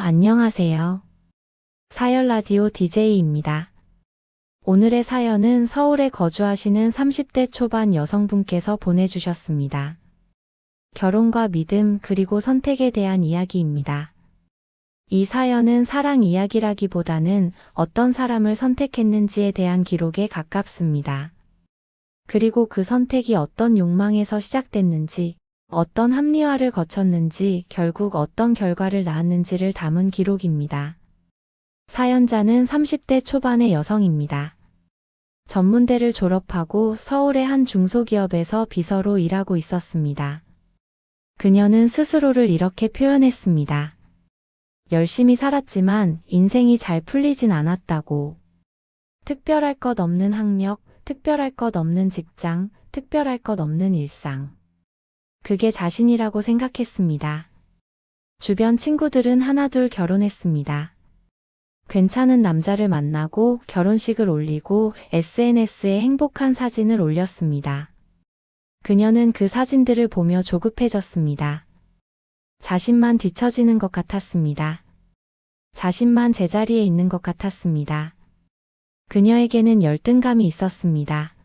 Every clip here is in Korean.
안녕하세요. 사연라디오 DJ입니다. 오늘의 사연은 서울에 거주하시는 30대 초반 여성분께서 보내주셨습니다. 결혼과 믿음 그리고 선택에 대한 이야기입니다. 이 사연은 사랑 이야기라기보다는 어떤 사람을 선택했는지에 대한 기록에 가깝습니다. 그리고 그 선택이 어떤 욕망에서 시작됐는지, 어떤 합리화를 거쳤는지, 결국 어떤 결과를 낳았는지를 담은 기록입니다. 사연자는 30대 초반의 여성입니다. 전문대를 졸업하고 서울의 한 중소기업에서 비서로 일하고 있었습니다. 그녀는 스스로를 이렇게 표현했습니다. 열심히 살았지만 인생이 잘 풀리진 않았다고. 특별할 것 없는 학력, 특별할 것 없는 직장, 특별할 것 없는 일상. 그게 자신이라고 생각했습니다. 주변 친구들은 하나둘 결혼했습니다. 괜찮은 남자를 만나고 결혼식을 올리고 SNS에 행복한 사진을 올렸습니다. 그녀는 그 사진들을 보며 조급해졌습니다. 자신만 뒤처지는 것 같았습니다. 자신만 제자리에 있는 것 같았습니다. 그녀에게는 열등감이 있었습니다.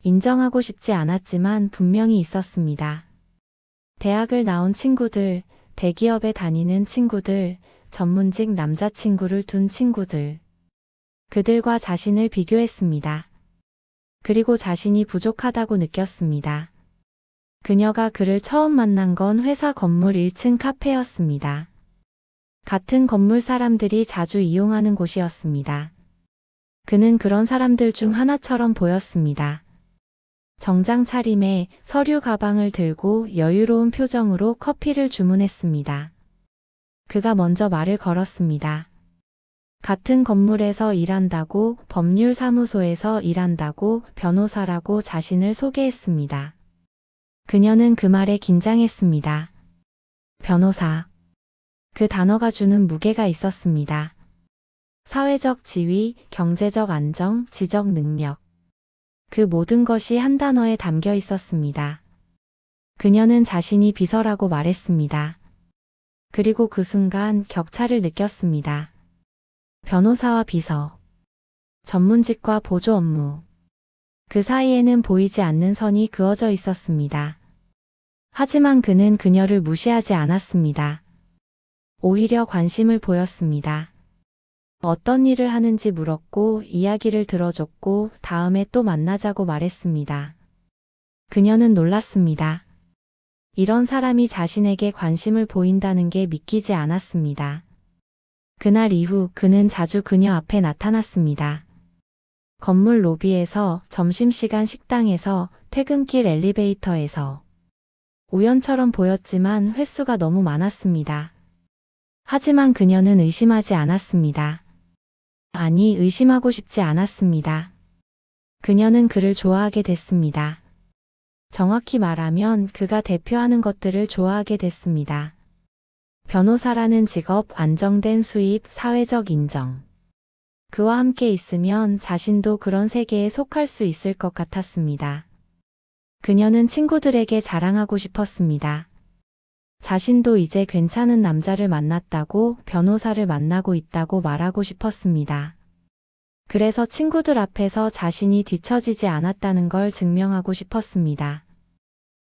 인정하고 싶지 않았지만 분명히 있었습니다. 대학을 나온 친구들, 대기업에 다니는 친구들, 전문직 남자친구를 둔 친구들. 그들과 자신을 비교했습니다. 그리고 자신이 부족하다고 느꼈습니다. 그녀가 그를 처음 만난 건 회사 건물 1층 카페였습니다. 같은 건물 사람들이 자주 이용하는 곳이었습니다. 그는 그런 사람들 중 하나처럼 보였습니다. 정장 차림에 서류 가방을 들고 여유로운 표정으로 커피를 주문했습니다. 그가 먼저 말을 걸었습니다. 같은 건물에서 일한다고, 법률사무소에서 일한다고, 변호사라고 자신을 소개했습니다. 그녀는 그 말에 긴장했습니다. 변호사. 그 단어가 주는 무게가 있었습니다. 사회적 지위, 경제적 안정, 지적 능력. 그 모든 것이 한 단어에 담겨 있었습니다. 그녀는 자신이 비서라고 말했습니다. 그리고 그 순간 격차를 느꼈습니다. 변호사와 비서. 전문직과 보조 업무. 그 사이에는 보이지 않는 선이 그어져 있었습니다. 하지만 그는 그녀를 무시하지 않았습니다. 오히려 관심을 보였습니다. 어떤 일을 하는지 물었고 이야기를 들어줬고 다음에 또 만나자고 말했습니다. 그녀는 놀랐습니다. 이런 사람이 자신에게 관심을 보인다는 게 믿기지 않았습니다. 그날 이후 그는 자주 그녀 앞에 나타났습니다. 건물 로비에서, 점심시간 식당에서, 퇴근길 엘리베이터에서. 우연처럼 보였지만 횟수가 너무 많았습니다. 하지만 그녀는 의심하지 않았습니다. 아니, 의심하고 싶지 않았습니다. 그녀는 그를 좋아하게 됐습니다. 정확히 말하면 그가 대표하는 것들을 좋아하게 됐습니다. 변호사라는 직업, 안정된 수입, 사회적 인정. 그와 함께 있으면 자신도 그런 세계에 속할 수 있을 것 같았습니다. 그녀는 친구들에게 자랑하고 싶었습니다. 자신도 이제 괜찮은 남자를 만났다고, 변호사를 만나고 있다고 말하고 싶었습니다. 그래서 친구들 앞에서 자신이 뒤처지지 않았다는 걸 증명하고 싶었습니다.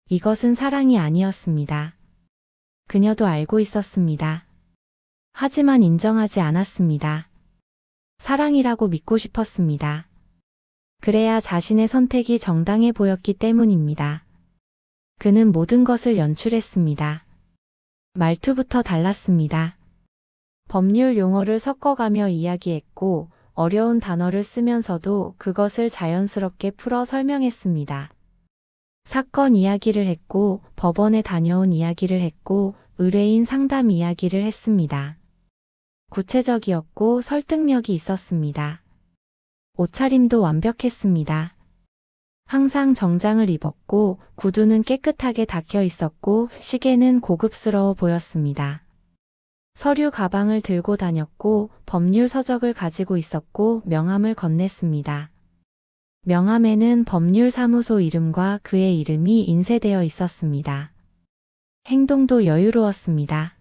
이것은 사랑이 아니었습니다. 그녀도 알고 있었습니다. 하지만 인정하지 않았습니다. 사랑이라고 믿고 싶었습니다. 그래야 자신의 선택이 정당해 보였기 때문입니다. 그는 모든 것을 연출했습니다. 말투부터 달랐습니다. 법률 용어를 섞어가며 이야기했고 어려운 단어를 쓰면서도 그것을 자연스럽게 풀어 설명했습니다. 사건 이야기를 했고 법원에 다녀온 이야기를 했고 의뢰인 상담 이야기를 했습니다. 구체적이었고 설득력이 있었습니다. 옷차림도 완벽했습니다. 항상 정장을 입었고 구두는 깨끗하게 닦여 있었고 시계는 고급스러워 보였습니다. 서류 가방을 들고 다녔고 법률 서적을 가지고 있었고 명함을 건넸습니다. 명함에는 법률사무소 이름과 그의 이름이 인쇄되어 있었습니다. 행동도 여유로웠습니다.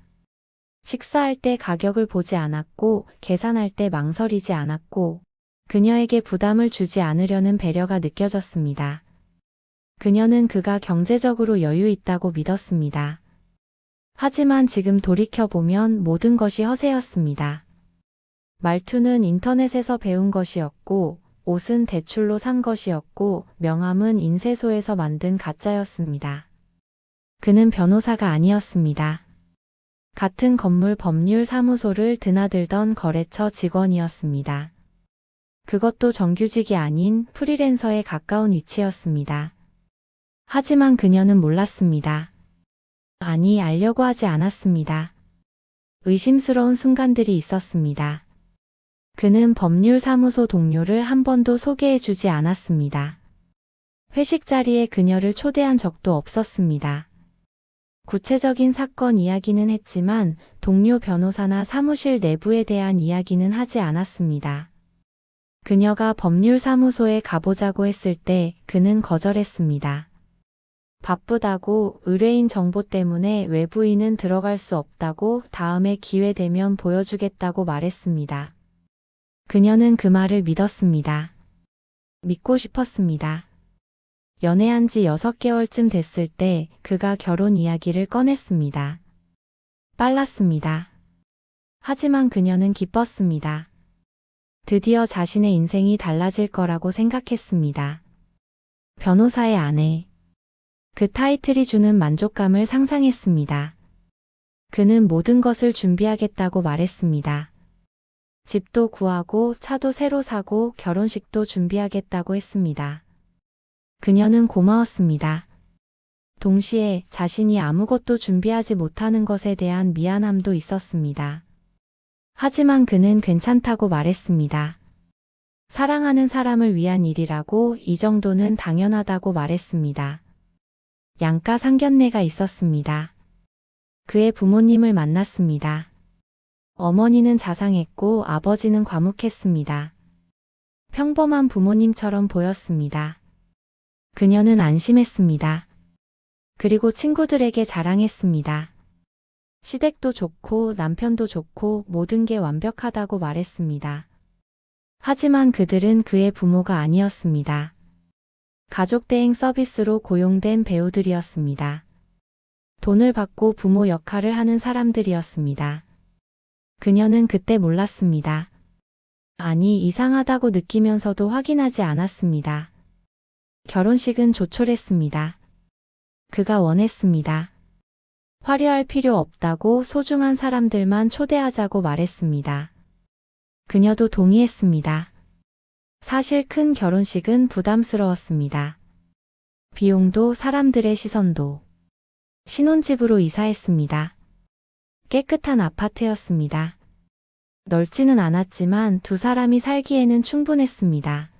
식사할 때 가격을 보지 않았고, 계산할 때 망설이지 않았고, 그녀에게 부담을 주지 않으려는 배려가 느껴졌습니다. 그녀는 그가 경제적으로 여유 있다고 믿었습니다. 하지만 지금 돌이켜보면 모든 것이 허세였습니다. 말투는 인터넷에서 배운 것이었고, 옷은 대출로 산 것이었고, 명함은 인쇄소에서 만든 가짜였습니다. 그는 변호사가 아니었습니다. 같은 건물 법률 사무소를 드나들던 거래처 직원이었습니다. 그것도 정규직이 아닌 프리랜서에 가까운 위치였습니다. 하지만 그녀는 몰랐습니다. 아니, 알려고 하지 않았습니다. 의심스러운 순간들이 있었습니다. 그는 법률사무소 동료를 한 번도 소개해주지 않았습니다. 회식 자리에 그녀를 초대한 적도 없었습니다. 구체적인 사건 이야기는 했지만 동료 변호사나 사무실 내부에 대한 이야기는 하지 않았습니다. 그녀가 법률사무소에 가보자고 했을 때 그는 거절했습니다. 바쁘다고, 의뢰인 정보 때문에 외부인은 들어갈 수 없다고, 다음에 기회 되면 보여주겠다고 말했습니다. 그녀는 그 말을 믿었습니다. 믿고 싶었습니다. 연애한 지 6개월쯤 됐을 때 그가 결혼 이야기를 꺼냈습니다. 빨랐습니다. 하지만 그녀는 기뻤습니다. 드디어 자신의 인생이 달라질 거라고 생각했습니다. 변호사의 아내. 그 타이틀이 주는 만족감을 상상했습니다. 그는 모든 것을 준비하겠다고 말했습니다. 집도 구하고 차도 새로 사고 결혼식도 준비하겠다고 했습니다. 그녀는 고마웠습니다. 동시에 자신이 아무것도 준비하지 못하는 것에 대한 미안함도 있었습니다. 하지만 그는 괜찮다고 말했습니다. 사랑하는 사람을 위한 일이라고, 이 정도는 당연하다고 말했습니다. 양가 상견례가 있었습니다. 그의 부모님을 만났습니다. 어머니는 자상했고 아버지는 과묵했습니다. 평범한 부모님처럼 보였습니다. 그녀는 안심했습니다. 그리고 친구들에게 자랑했습니다. 시댁도 좋고 남편도 좋고 모든 게 완벽하다고 말했습니다. 하지만 그들은 그의 부모가 아니었습니다. 가족대행 서비스로 고용된 배우들이었습니다. 돈을 받고 부모 역할을 하는 사람들이었습니다. 그녀는 그때 몰랐습니다. 아니, 이상하다고 느끼면서도 확인하지 않았습니다. 결혼식은 조촐했습니다. 그가 원했습니다. 화려할 필요 없다고, 소중한 사람들만 초대하자고 말했습니다. 그녀도 동의했습니다. 사실 큰 결혼식은 부담스러웠습니다. 비용도 사람들의 시선도. 신혼집으로 이사했습니다. 깨끗한 아파트였습니다. 넓지는 않았지만 두 사람이 살기에는 충분했습니다.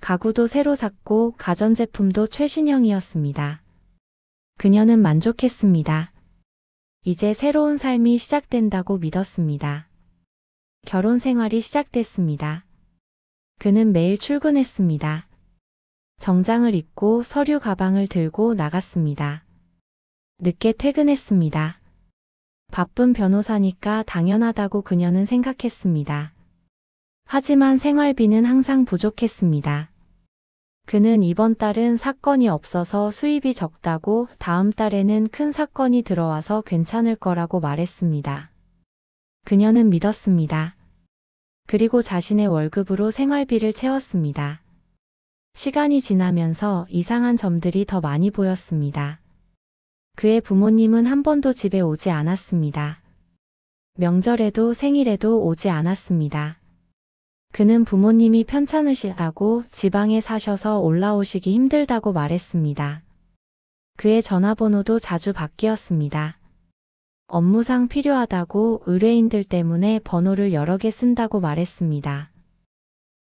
가구도 새로 샀고 가전제품도 최신형이었습니다. 그녀는 만족했습니다. 이제 새로운 삶이 시작된다고 믿었습니다. 결혼 생활이 시작됐습니다. 그는 매일 출근했습니다. 정장을 입고 서류 가방을 들고 나갔습니다. 늦게 퇴근했습니다. 바쁜 변호사니까 당연하다고 그녀는 생각했습니다. 하지만 생활비는 항상 부족했습니다. 그는 이번 달은 사건이 없어서 수입이 적다고, 다음 달에는 큰 사건이 들어와서 괜찮을 거라고 말했습니다. 그녀는 믿었습니다. 그리고 자신의 월급으로 생활비를 채웠습니다. 시간이 지나면서 이상한 점들이 더 많이 보였습니다. 그의 부모님은 한 번도 집에 오지 않았습니다. 명절에도 생일에도 오지 않았습니다. 그는 부모님이 편찮으시다고, 지방에 사셔서 올라오시기 힘들다고 말했습니다. 그의 전화번호도 자주 바뀌었습니다. 업무상 필요하다고, 의뢰인들 때문에 번호를 여러 개 쓴다고 말했습니다.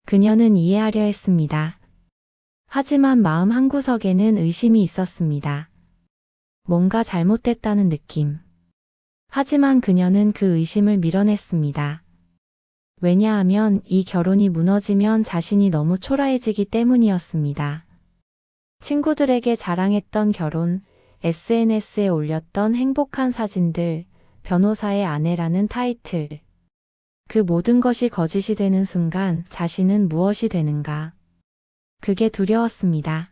그녀는 이해하려 했습니다. 하지만 마음 한구석에는 의심이 있었습니다. 뭔가 잘못됐다는 느낌. 하지만 그녀는 그 의심을 밀어냈습니다. 왜냐하면 이 결혼이 무너지면 자신이 너무 초라해지기 때문이었습니다. 친구들에게 자랑했던 결혼, SNS에 올렸던 행복한 사진들, 변호사의 아내라는 타이틀. 그 모든 것이 거짓이 되는 순간 자신은 무엇이 되는가? 그게 두려웠습니다.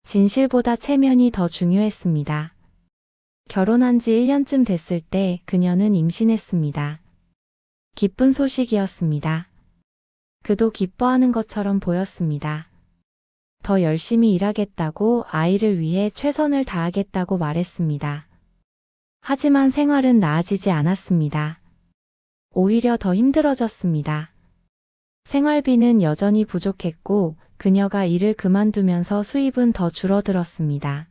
진실보다 체면이 더 중요했습니다. 결혼한 지 1년쯤 됐을 때 그녀는 임신했습니다. 기쁜 소식이었습니다. 그도 기뻐하는 것처럼 보였습니다. 더 열심히 일하겠다고, 아이를 위해 최선을 다하겠다고 말했습니다. 하지만 생활은 나아지지 않았습니다. 오히려 더 힘들어졌습니다. 생활비는 여전히 부족했고 그녀가 일을 그만두면서 수입은 더 줄어들었습니다.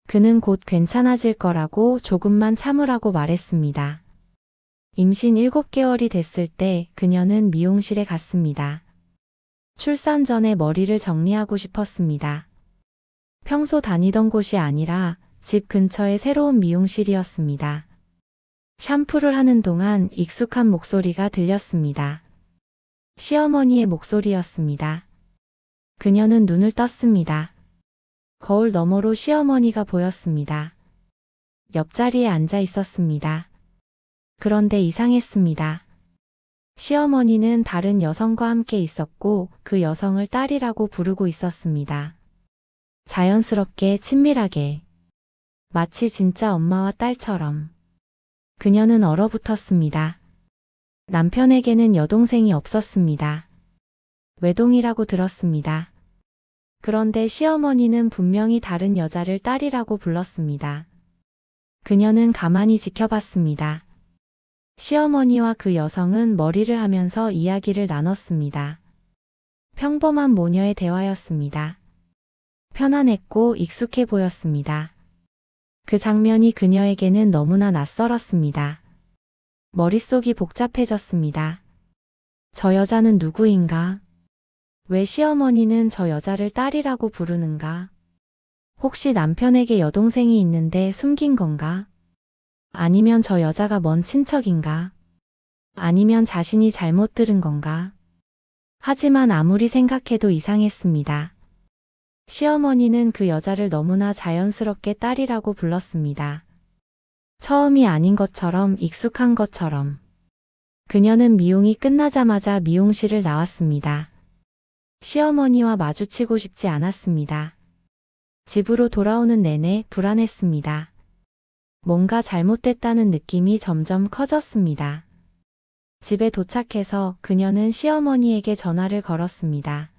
그는 곧 괜찮아질 거라고, 조금만 참으라고 말했습니다. 임신 7개월이 됐을 때 그녀는 미용실에 갔습니다. 출산 전에 머리를 정리하고 싶었습니다. 평소 다니던 곳이 아니라 집 근처의 새로운 미용실이었습니다. 샴푸를 하는 동안 익숙한 목소리가 들렸습니다. 시어머니의 목소리였습니다. 그녀는 눈을 떴습니다. 거울 너머로 시어머니가 보였습니다. 옆자리에 앉아 있었습니다. 그런데 이상했습니다. 시어머니는 다른 여성과 함께 있었고 그 여성을 딸이라고 부르고 있었습니다. 자연스럽게, 친밀하게. 마치 진짜 엄마와 딸처럼. 그녀는 얼어붙었습니다. 남편에게는 여동생이 없었습니다. 외동이라고 들었습니다. 그런데 시어머니는 분명히 다른 여자를 딸이라고 불렀습니다. 그녀는 가만히 지켜봤습니다. 시어머니와 그 여성은 머리를 하면서 이야기를 나눴습니다. 평범한 모녀의 대화였습니다. 편안했고 익숙해 보였습니다. 그 장면이 그녀에게는 너무나 낯설었습니다. 머릿속이 복잡해졌습니다. 저 여자는 누구인가? 왜 시어머니는 저 여자를 딸이라고 부르는가? 혹시 남편에게 여동생이 있는데 숨긴 건가? 아니면 저 여자가 먼 친척인가? 아니면 자신이 잘못 들은 건가? 하지만 아무리 생각해도 이상했습니다. 시어머니는 그 여자를 너무나 자연스럽게 딸이라고 불렀습니다. 처음이 아닌 것처럼, 익숙한 것처럼. 그녀는 미용이 끝나자마자 미용실을 나왔습니다. 시어머니와 마주치고 싶지 않았습니다. 집으로 돌아오는 내내 불안했습니다. 뭔가 잘못됐다는 느낌이 점점 커졌습니다. 집에 도착해서 그녀는 시어머니에게 전화를 걸었습니다.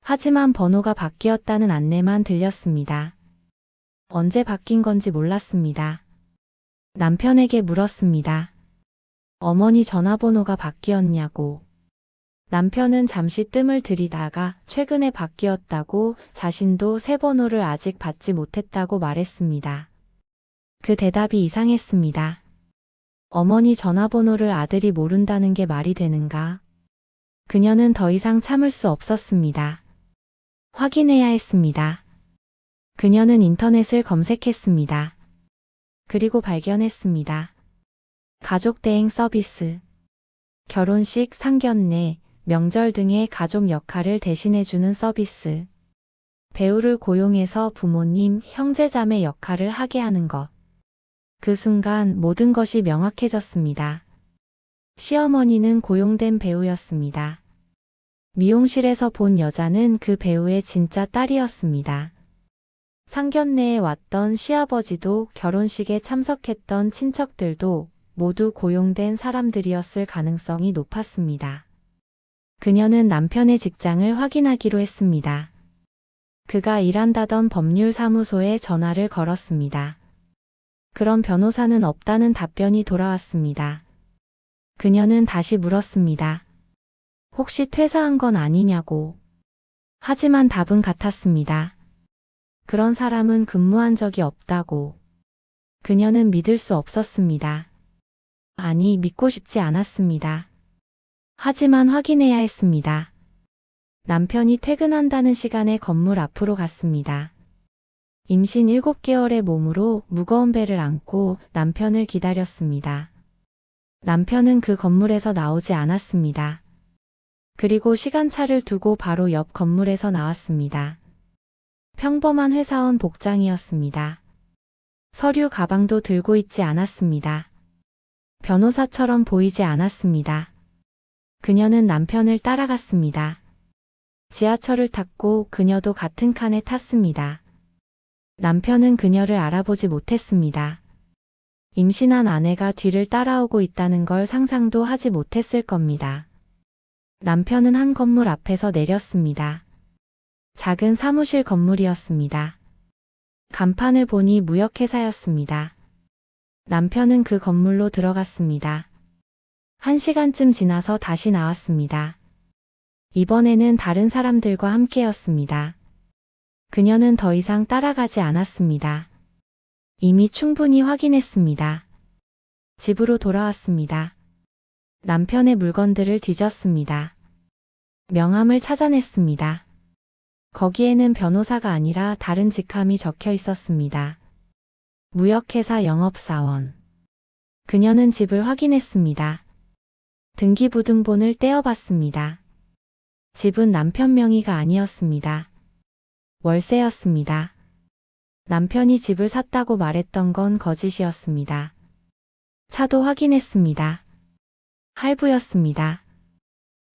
하지만 번호가 바뀌었다는 안내만 들렸습니다. 언제 바뀐 건지 몰랐습니다. 남편에게 물었습니다. 어머니 전화번호가 바뀌었냐고. 남편은 잠시 뜸을 들이다가 최근에 바뀌었다고, 자신도 새 번호를 아직 받지 못했다고 말했습니다. 그 대답이 이상했습니다. 어머니 전화번호를 아들이 모른다는 게 말이 되는가? 그녀는 더 이상 참을 수 없었습니다. 확인해야 했습니다. 그녀는 인터넷을 검색했습니다. 그리고 발견했습니다. 가족 대행 서비스. 결혼식, 상견례, 명절 등의 가족 역할을 대신해주는 서비스. 배우를 고용해서 부모님, 형제자매 역할을 하게 하는 것. 그 순간 모든 것이 명확해졌습니다. 시어머니는 고용된 배우였습니다. 미용실에서 본 여자는 그 배우의 진짜 딸이었습니다. 상견례에 왔던 시아버지도, 결혼식에 참석했던 친척들도 모두 고용된 사람들이었을 가능성이 높았습니다. 그녀는 남편의 직장을 확인하기로 했습니다. 그가 일한다던 법률사무소에 전화를 걸었습니다. 그런 변호사는 없다는 답변이 돌아왔습니다. 그녀는 다시 물었습니다. 혹시 퇴사한 건 아니냐고. 하지만 답은 같았습니다. 그런 사람은 근무한 적이 없다고. 그녀는 믿을 수 없었습니다. 아니, 믿고 싶지 않았습니다. 하지만 확인해야 했습니다. 남편이 퇴근한다는 시간에 건물 앞으로 갔습니다. 임신 7개월의 몸으로 무거운 배를 안고 남편을 기다렸습니다. 남편은 그 건물에서 나오지 않았습니다. 그리고 시간차를 두고 바로 옆 건물에서 나왔습니다. 평범한 회사원 복장이었습니다. 서류 가방도 들고 있지 않았습니다. 변호사처럼 보이지 않았습니다. 그녀는 남편을 따라갔습니다. 지하철을 탔고 그녀도 같은 칸에 탔습니다. 남편은 그녀를 알아보지 못했습니다. 임신한 아내가 뒤를 따라오고 있다는 걸 상상도 하지 못했을 겁니다. 남편은 한 건물 앞에서 내렸습니다. 작은 사무실 건물이었습니다. 간판을 보니 무역회사였습니다. 남편은 그 건물로 들어갔습니다. 1시간쯤 지나서 다시 나왔습니다. 이번에는 다른 사람들과 함께였습니다. 그녀는 더 이상 따라가지 않았습니다. 이미 충분히 확인했습니다. 집으로 돌아왔습니다. 남편의 물건들을 뒤졌습니다. 명함을 찾아냈습니다. 거기에는 변호사가 아니라 다른 직함이 적혀 있었습니다. 무역회사 영업사원. 그녀는 집을 확인했습니다. 등기부등본을 떼어봤습니다. 집은 남편 명의가 아니었습니다. 월세였습니다. 남편이 집을 샀다고 말했던 건 거짓이었습니다. 차도 확인했습니다. 할부였습니다.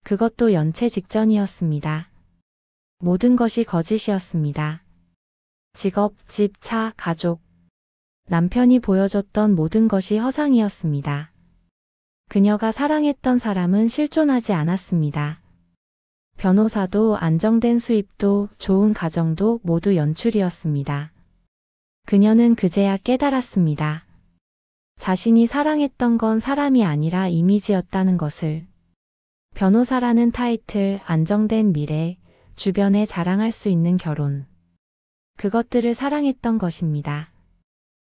그것도 연체 직전이었습니다. 모든 것이 거짓이었습니다. 직업, 집, 차, 가족. 남편이 보여줬던 모든 것이 허상이었습니다. 그녀가 사랑했던 사람은 실존하지 않았습니다. 변호사도 안정된 수입도 좋은 가정도 모두 연출이었습니다. 그녀는 그제야 깨달았습니다. 자신이 사랑했던 건 사람이 아니라 이미지였다는 것을. 변호사라는 타이틀, 안정된 미래, 주변에 자랑할 수 있는 결혼. 그것들을 사랑했던 것입니다.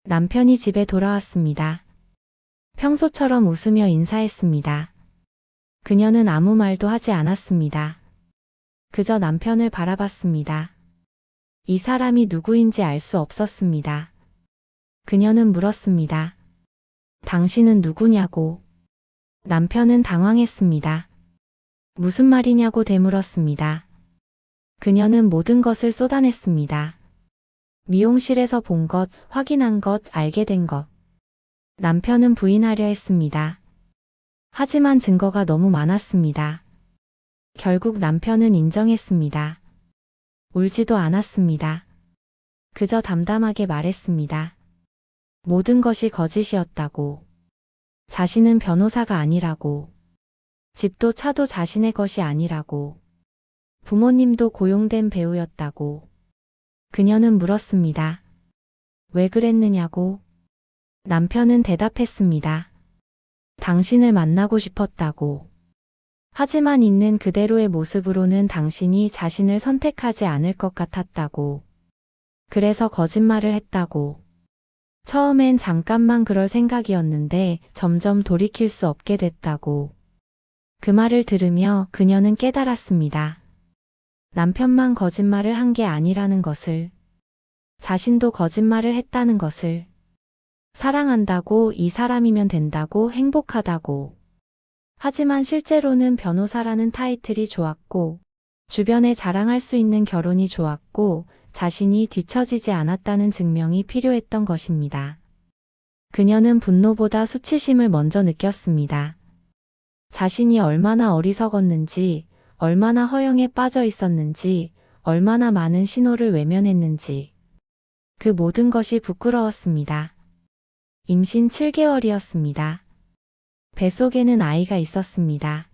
남편이 집에 돌아왔습니다. 평소처럼 웃으며 인사했습니다. 그녀는 아무 말도 하지 않았습니다. 그저 남편을 바라봤습니다. 이 사람이 누구인지 알 수 없었습니다. 그녀는 물었습니다. 당신은 누구냐고. 남편은 당황했습니다. 무슨 말이냐고 되물었습니다. 그녀는 모든 것을 쏟아냈습니다. 미용실에서 본 것, 확인한 것, 알게 된 것. 남편은 부인하려 했습니다. 하지만 증거가 너무 많았습니다. 결국 남편은 인정했습니다. 울지도 않았습니다. 그저 담담하게 말했습니다. 모든 것이 거짓이었다고. 자신은 변호사가 아니라고. 집도 차도 자신의 것이 아니라고. 부모님도 고용된 배우였다고. 그녀는 물었습니다. 왜 그랬느냐고. 남편은 대답했습니다. 당신을 만나고 싶었다고. 하지만 있는 그대로의 모습으로는 당신이 자신을 선택하지 않을 것 같았다고. 그래서 거짓말을 했다고. 처음엔 잠깐만 그럴 생각이었는데 점점 돌이킬 수 없게 됐다고. 그 말을 들으며 그녀는 깨달았습니다. 남편만 거짓말을 한 게 아니라는 것을. 자신도 거짓말을 했다는 것을. 사랑한다고, 이 사람이면 된다고, 행복하다고. 하지만 실제로는 변호사라는 타이틀이 좋았고, 주변에 자랑할 수 있는 결혼이 좋았고, 자신이 뒤처지지 않았다는 증명이 필요했던 것입니다. 그녀는 분노보다 수치심을 먼저 느꼈습니다. 자신이 얼마나 어리석었는지, 얼마나 허영에 빠져 있었는지, 얼마나 많은 신호를 외면했는지. 그 모든 것이 부끄러웠습니다. 임신 7개월이었습니다. 뱃속에는 아이가 있었습니다.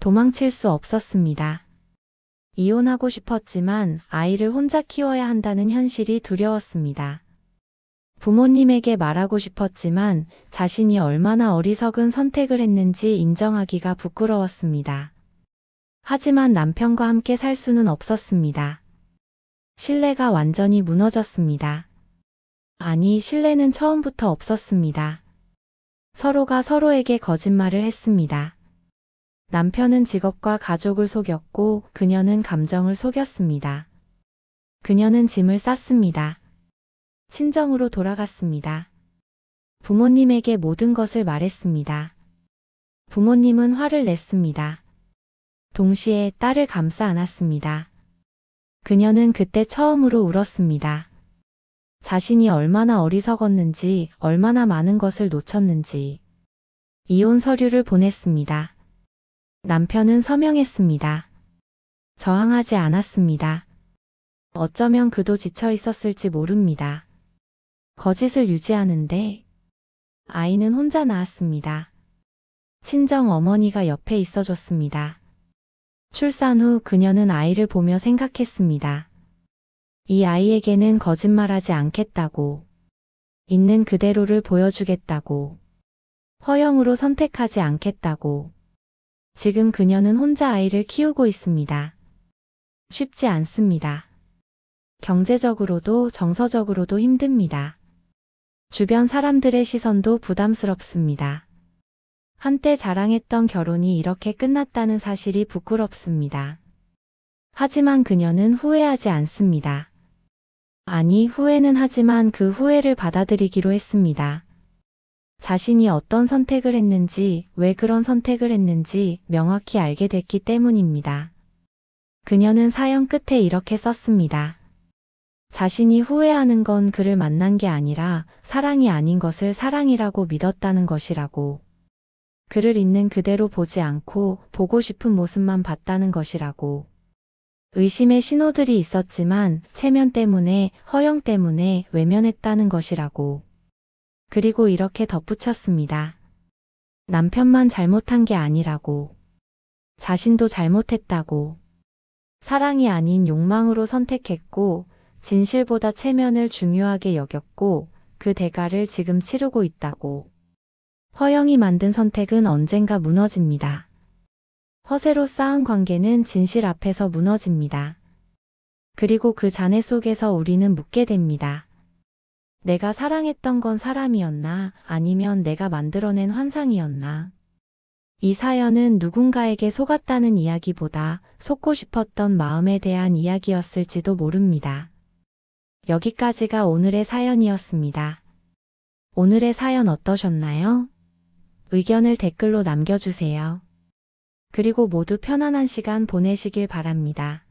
도망칠 수 없었습니다. 이혼하고 싶었지만 아이를 혼자 키워야 한다는 현실이 두려웠습니다. 부모님에게 말하고 싶었지만 자신이 얼마나 어리석은 선택을 했는지 인정하기가 부끄러웠습니다. 하지만 남편과 함께 살 수는 없었습니다. 신뢰가 완전히 무너졌습니다. 아니, 신뢰는 처음부터 없었습니다. 서로가 서로에게 거짓말을 했습니다. 남편은 직업과 가족을 속였고 그녀는 감정을 속였습니다. 그녀는 짐을 쌌습니다. 친정으로 돌아갔습니다. 부모님에게 모든 것을 말했습니다. 부모님은 화를 냈습니다. 동시에 딸을 감싸 안았습니다. 그녀는 그때 처음으로 울었습니다. 자신이 얼마나 어리석었는지, 얼마나 많은 것을 놓쳤는지. 이혼 서류를 보냈습니다. 남편은 서명했습니다. 저항하지 않았습니다. 어쩌면 그도 지쳐 있었을지 모릅니다. 거짓을 유지하는데 아이는 혼자 낳았습니다. 친정 어머니가 옆에 있어줬습니다. 출산 후 그녀는 아이를 보며 생각했습니다. 이 아이에게는 거짓말하지 않겠다고, 있는 그대로를 보여주겠다고, 허영으로 선택하지 않겠다고. 지금 그녀는 혼자 아이를 키우고 있습니다. 쉽지 않습니다. 경제적으로도 정서적으로도 힘듭니다. 주변 사람들의 시선도 부담스럽습니다. 한때 자랑했던 결혼이 이렇게 끝났다는 사실이 부끄럽습니다. 하지만 그녀는 후회하지 않습니다. 아니, 후회는 하지만 그 후회를 받아들이기로 했습니다. 자신이 어떤 선택을 했는지, 왜 그런 선택을 했는지 명확히 알게 됐기 때문입니다. 그녀는 사연 끝에 이렇게 썼습니다. 자신이 후회하는 건 그를 만난 게 아니라 사랑이 아닌 것을 사랑이라고 믿었다는 것이라고. 그를 있는 그대로 보지 않고 보고 싶은 모습만 봤다는 것이라고. 의심의 신호들이 있었지만 체면 때문에, 허영 때문에 외면했다는 것이라고. 그리고 이렇게 덧붙였습니다. 남편만 잘못한 게 아니라고. 자신도 잘못했다고. 사랑이 아닌 욕망으로 선택했고, 진실보다 체면을 중요하게 여겼고, 그 대가를 지금 치르고 있다고. 허영이 만든 선택은 언젠가 무너집니다. 허세로 쌓은 관계는 진실 앞에서 무너집니다. 그리고 그 잔해 속에서 우리는 묻게 됩니다. 내가 사랑했던 건 사람이었나, 아니면 내가 만들어낸 환상이었나? 이 사연은 누군가에게 속았다는 이야기보다 속고 싶었던 마음에 대한 이야기였을지도 모릅니다. 여기까지가 오늘의 사연이었습니다. 오늘의 사연 어떠셨나요? 의견을 댓글로 남겨주세요. 그리고 모두 편안한 시간 보내시길 바랍니다.